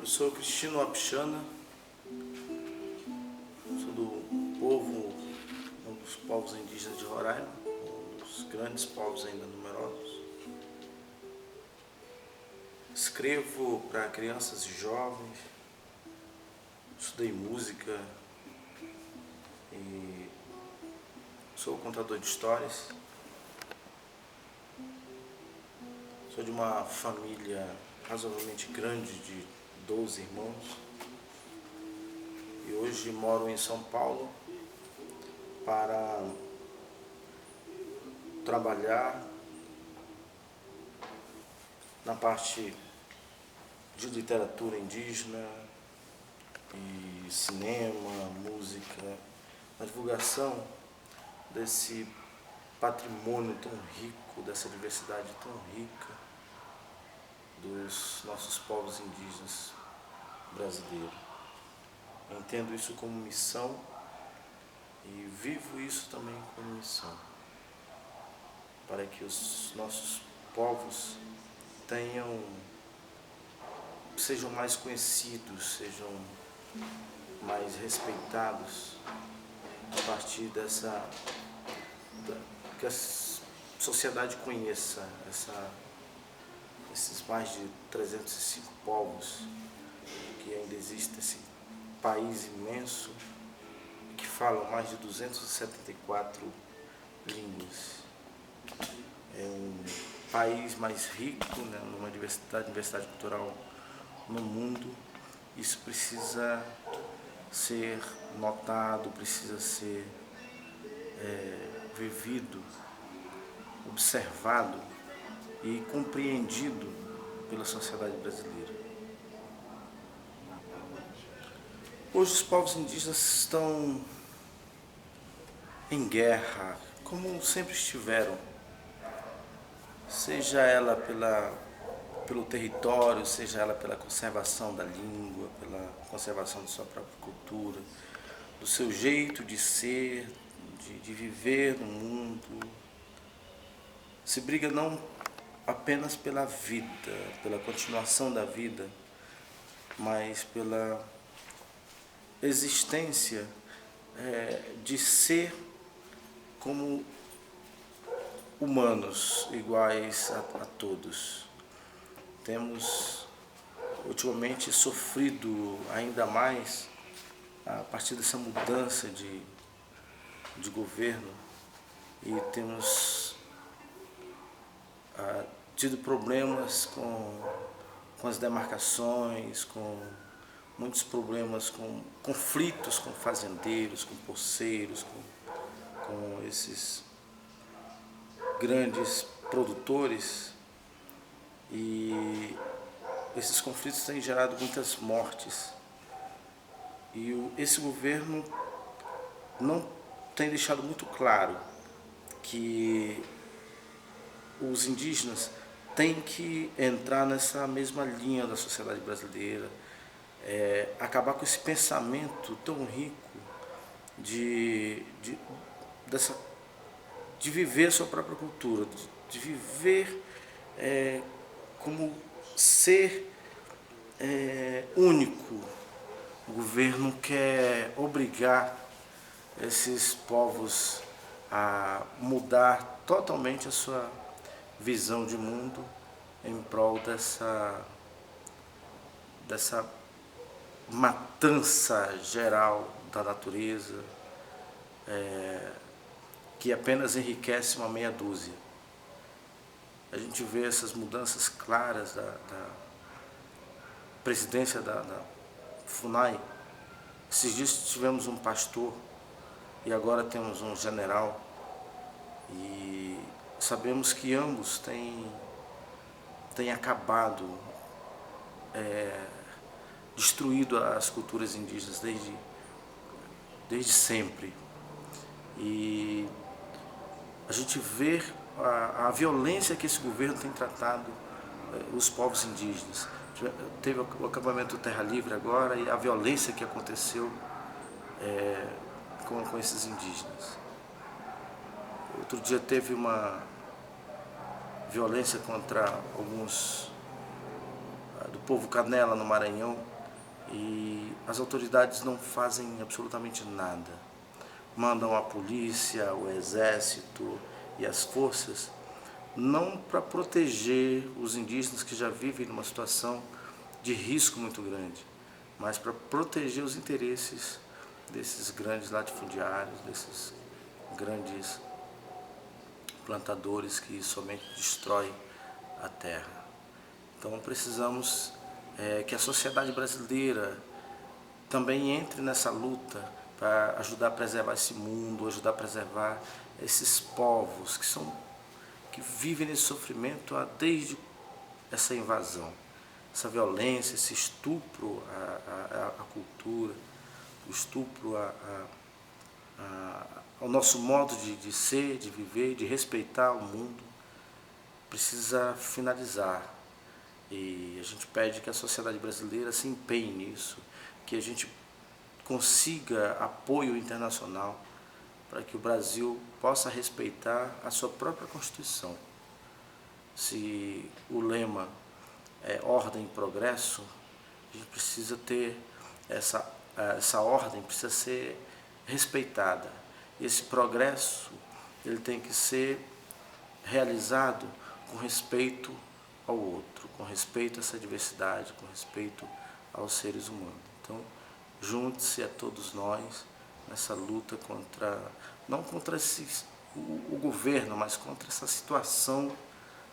sou Cristino Apixana, sou do povo, um dos povos indígenas de Roraima, um dos grandes povos ainda numerosos. Escrevo para crianças e jovens, estudei música e sou contador de histórias. Sou de uma família razoavelmente grande de 12 irmãos e hoje moro em São Paulo para trabalhar na parte de literatura indígena e cinema, música, na divulgação desse patrimônio tão rico, dessa diversidade tão rica dos nossos povos indígenas brasileiros. Entendo isso como missão e vivo isso também como missão, para que os nossos povos sejam mais conhecidos, sejam mais respeitados a partir que a sociedade conheça esses mais de 305 povos que ainda existe, esse país imenso que fala mais de 274 línguas. É um país mais rico, né, numa diversidade cultural no mundo. Isso precisa ser notado, precisa ser vivido, observado e compreendido pela sociedade brasileira. Hoje os povos indígenas estão em guerra, como sempre estiveram, seja ela pelo território, seja ela pela conservação da língua, pela conservação de sua própria cultura, do seu jeito de ser, de viver no mundo. Se briga não apenas pela vida, pela continuação da vida, mas pela existência de ser como humanos iguais a todos. Temos ultimamente sofrido ainda mais a partir dessa mudança de governo e temos tido problemas com as demarcações, com muitos problemas, com conflitos com fazendeiros, com poceiros, com esses grandes produtores, e esses conflitos têm gerado muitas mortes. E esse governo não tem deixado muito claro que os indígenas têm que entrar nessa mesma linha da sociedade brasileira, acabar com esse pensamento tão rico de viver a sua própria cultura, de viver como ser único. O governo quer obrigar esses povos a mudar totalmente a sua visão de mundo em prol dessa matança geral da natureza, que apenas enriquece uma meia dúzia. A gente vê essas mudanças claras da presidência da FUNAI. Esses dias tivemos um pastor e agora temos um general, e sabemos que ambos têm acabado, destruído as culturas indígenas desde sempre. E a gente vê a violência que esse governo tem tratado os povos indígenas. Teve o acampamento Terra Livre agora e a violência que aconteceu com esses indígenas. Outro dia teve uma violência contra alguns do povo Canela no Maranhão, e as autoridades não fazem absolutamente nada. Mandam a polícia, o exército e as forças não para proteger os indígenas que já vivem numa situação de risco muito grande, mas para proteger os interesses desses grandes latifundiários, desses grandes plantadores que somente destroem a terra. Então precisamos que a sociedade brasileira também entre nessa luta para ajudar a preservar esse mundo, ajudar a preservar esses povos que vivem nesse sofrimento desde essa invasão, essa violência, esse estupro à cultura, o estupro ao nosso modo de ser, de viver, de respeitar o mundo, precisa finalizar. E a gente pede que a sociedade brasileira se empenhe nisso, que a gente consiga apoio internacional para que o Brasil possa respeitar a sua própria Constituição. Se o lema é ordem e progresso, a gente precisa ter essa ordem, precisa ser respeitada. Esse progresso ele tem que ser realizado com respeito ao outro, com respeito a essa diversidade, com respeito aos seres humanos. Então, junte-se a todos nós nessa luta não contra o governo, mas contra essa situação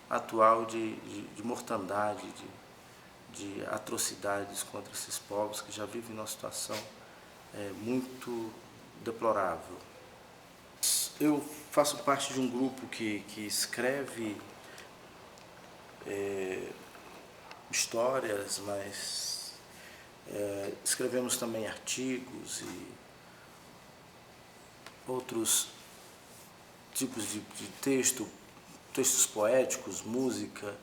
atual de mortandade, de atrocidades contra esses povos que já vivem numa situação muito deplorável. Eu faço parte de um grupo que escreve histórias, mas escrevemos também artigos e outros tipos de textos poéticos, música,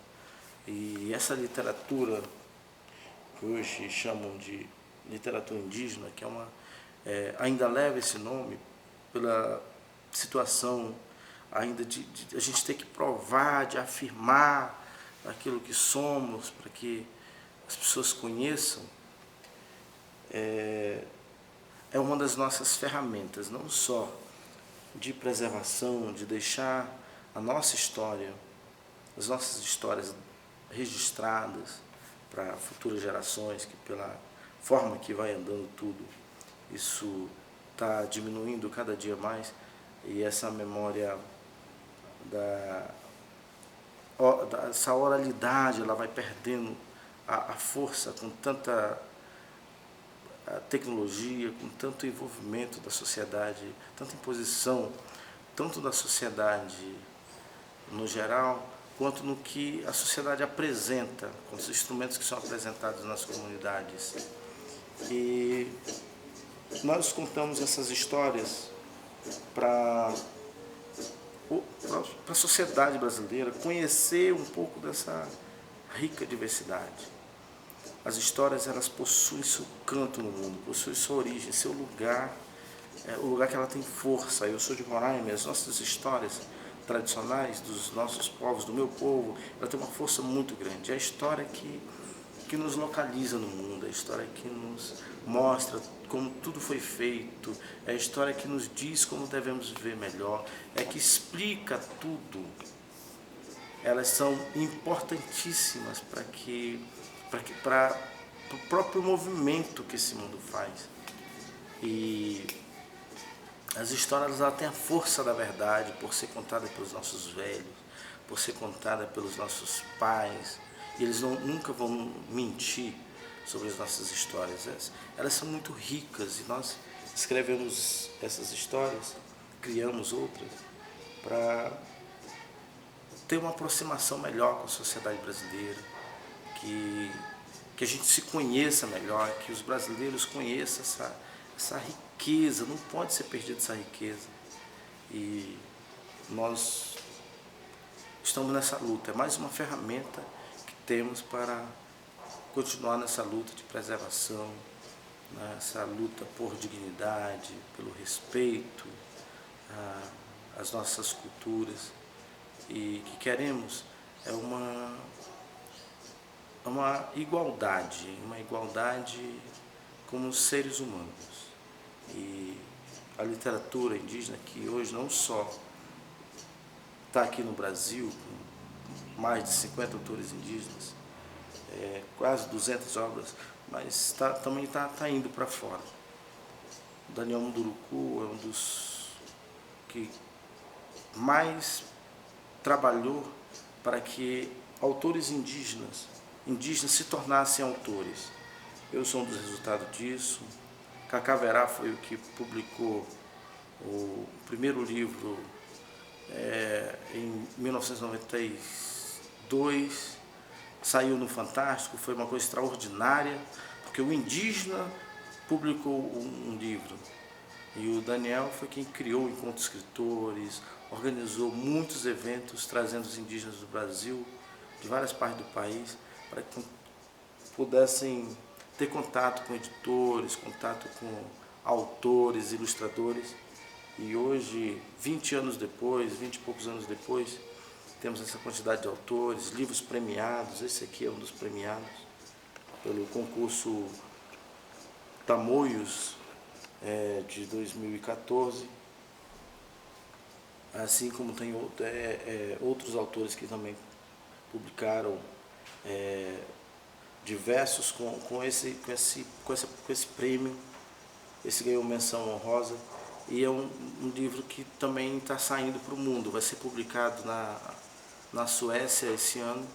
e essa literatura que hoje chamam de literatura indígena, que ainda leva esse nome pela situação ainda de a gente ter que provar, de afirmar aquilo que somos, para que as pessoas conheçam, é uma das nossas ferramentas, não só de preservação, de deixar a nossa história, as nossas histórias registradas para futuras gerações, que pela forma que vai andando tudo, isso está diminuindo cada dia mais, e essa memória essa oralidade, ela vai perdendo a força com tanta tecnologia, com tanto envolvimento da sociedade, tanta imposição, tanto da sociedade no geral, quanto no que a sociedade apresenta, com os instrumentos que são apresentados nas comunidades. E nós contamos essas histórias para a sociedade brasileira conhecer um pouco dessa rica diversidade. As histórias, elas possuem seu canto no mundo, possuem sua origem, seu lugar, o lugar que ela tem força. Eu sou de Roraima, as nossas histórias tradicionais dos nossos povos, do meu povo, ela tem uma força muito grande. É a história que nos localiza no mundo, é a história que nos mostra como tudo foi feito, é a história que nos diz como devemos viver melhor, é que explica tudo. Elas são importantíssimas para o próprio movimento que esse mundo faz. E as histórias, ela têm a força da verdade por ser contada pelos nossos velhos, por ser contada pelos nossos pais. E eles nunca vão mentir sobre as nossas histórias. Elas são muito ricas e nós escrevemos essas histórias, criamos outras, para ter uma aproximação melhor com a sociedade brasileira, que a gente se conheça melhor, que os brasileiros conheçam essa riqueza, não pode ser perdida essa riqueza. E nós estamos nessa luta, é mais uma ferramenta que temos para continuar nessa luta de preservação, nessa luta por dignidade, pelo respeito às nossas culturas, e que queremos uma igualdade como seres humanos. E a literatura indígena, que hoje não só está aqui no Brasil, com mais de 50 autores indígenas, quase 200 obras, mas também está indo para fora. O Daniel Munduruku é um dos que mais trabalhou para que autores indígenas se tornassem autores. Eu sou um dos resultados disso. Cacá Verá foi o que publicou o primeiro livro em 1992, saiu no Fantástico, foi uma coisa extraordinária, porque o indígena publicou um livro. E o Daniel foi quem criou o Encontro de Escritores, organizou muitos eventos trazendo os indígenas do Brasil, de várias partes do país, para que pudessem ter contato com editores, contato com autores, ilustradores. E hoje, 20 anos depois, 20 e poucos anos depois, temos essa quantidade de autores, livros premiados. Esse aqui é um dos premiados pelo concurso Tamoios de 2014, assim como tem outros autores que também publicaram diversos com esse prêmio. Esse ganhou menção honrosa e é um livro que também está saindo para o mundo, vai ser publicado na Suécia esse ano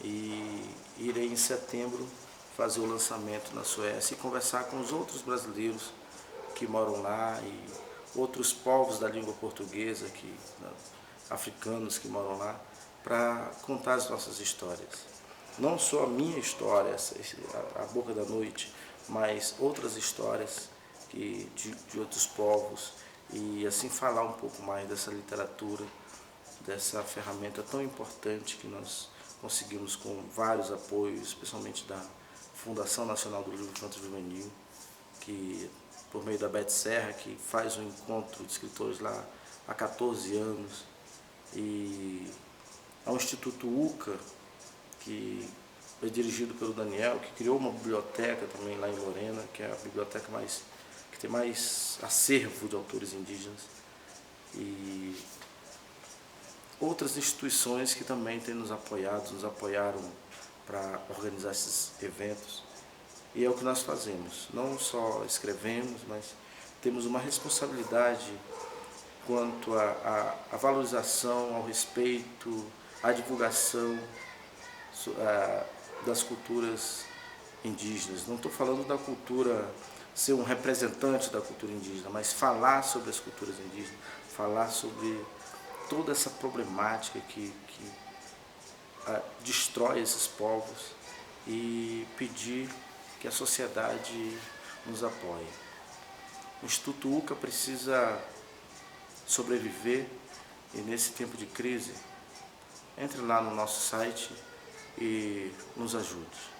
e irei em setembro fazer o lançamento na Suécia e conversar com os outros brasileiros que moram lá e outros povos da língua portuguesa, africanos que moram lá, para contar as nossas histórias. Não só a minha história, a Boca da Noite, mas outras histórias de outros povos e assim falar um pouco mais dessa literatura, dessa ferramenta tão importante que nós conseguimos com vários apoios, especialmente da Fundação Nacional do Livro Infanto Juvenil, que por meio da Beth Serra, que faz um encontro de escritores lá há 14 anos, e ao Instituto UCA, que é dirigido pelo Daniel, que criou uma biblioteca também lá em Lorena, que é a biblioteca que tem mais acervo de autores indígenas, e outras instituições que também têm nos apoiaram para organizar esses eventos. E é o que nós fazemos, não só escrevemos, mas temos uma responsabilidade quanto à valorização, ao respeito, à divulgação das culturas indígenas. Não estou falando da cultura, ser um representante da cultura indígena, mas falar sobre as culturas indígenas, falar sobre toda essa problemática que destrói esses povos e pedir que a sociedade nos apoie. O Instituto UCA precisa sobreviver e nesse tempo de crise, entre lá no nosso site e nos ajude.